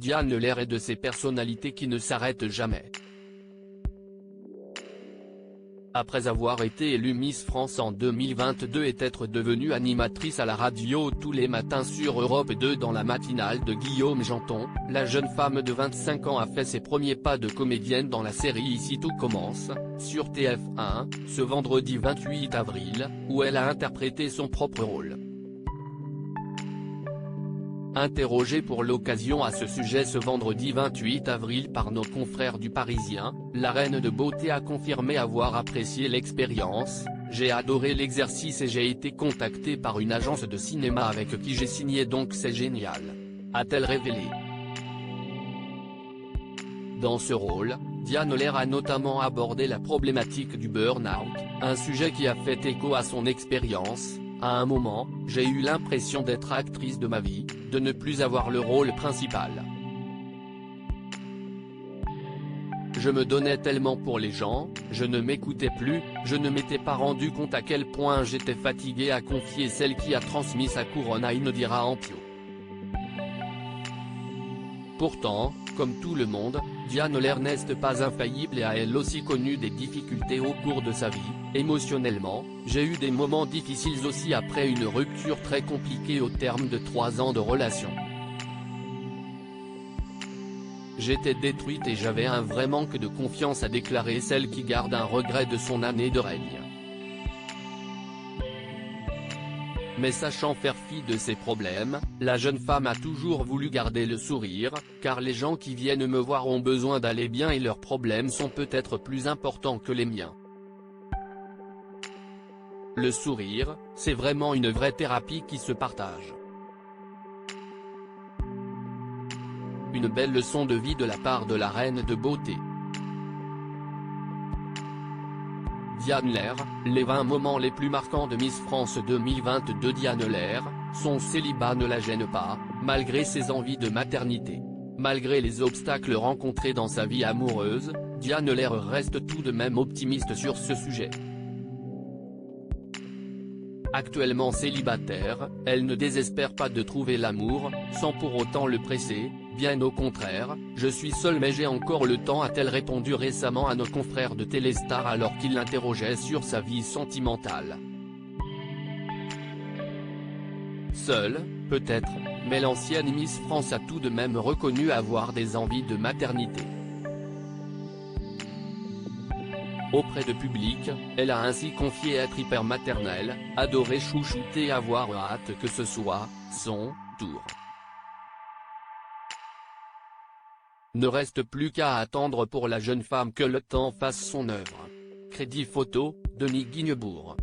Diane Lair est de ces personnalités qui ne s'arrêtent jamais. Après avoir été élue Miss France en 2022 et être devenue animatrice à la radio tous les matins sur Europe 2 dans la matinale de Guillaume Janton, la jeune femme de 25 ans a fait ses premiers pas de comédienne dans la série Ici tout commence, sur TF1, ce vendredi 28 avril, où elle a interprété son propre rôle. Interrogée pour l'occasion à ce sujet ce vendredi 28 avril par nos confrères du Parisien, la reine de beauté a confirmé avoir apprécié l'expérience. « J'ai adoré l'exercice et j'ai été contactée par une agence de cinéma avec qui j'ai signé, donc c'est génial », a-t-elle révélé. Dans ce rôle, Diane Lair a notamment abordé la problématique du burn-out, un sujet qui a fait écho à son expérience. « À un moment, j'ai eu l'impression d'être actrice de ma vie, de ne plus avoir le rôle principal. Je me donnais tellement pour les gens, je ne m'écoutais plus, je ne m'étais pas rendu compte à quel point j'étais fatiguée à confier celle qui a transmis sa couronne à Inodira Ampio. » Pourtant, comme tout le monde, Diane Lair n'est pas infaillible et a elle aussi connu des difficultés au cours de sa vie. « Émotionnellement, j'ai eu des moments difficiles aussi après une rupture très compliquée au terme de 3 ans de relation. J'étais détruite et j'avais un vrai manque de confiance », a déclaré celle qui garde un regret de son année de règne. Mais sachant faire fi de ses problèmes, la jeune femme a toujours voulu garder le sourire, car les gens qui viennent me voir ont besoin d'aller bien et leurs problèmes sont peut-être plus importants que les miens. Le sourire, c'est vraiment une vraie thérapie qui se partage. Une belle leçon de vie de la part de la reine de beauté. Diane Lair, les 20 moments les plus marquants de Miss France 2022. Diane Lair, son célibat ne la gêne pas, malgré ses envies de maternité. Malgré les obstacles rencontrés dans sa vie amoureuse, Diane Lair reste tout de même optimiste sur ce sujet. Actuellement célibataire, elle ne désespère pas de trouver l'amour, sans pour autant le presser, bien au contraire. « Je suis seule mais j'ai encore le temps », a-t-elle répondu récemment à nos confrères de Téléstar alors qu'ils l'interrogeaient sur sa vie sentimentale. Seule, peut-être, mais l'ancienne Miss France a tout de même reconnu avoir des envies de maternité. Auprès de public, elle a ainsi confié être hyper maternelle, adorer chouchouter et avoir hâte que ce soit son tour. Ne reste plus qu'à attendre pour la jeune femme que le temps fasse son œuvre. Crédit photo, Denis Guignebourg.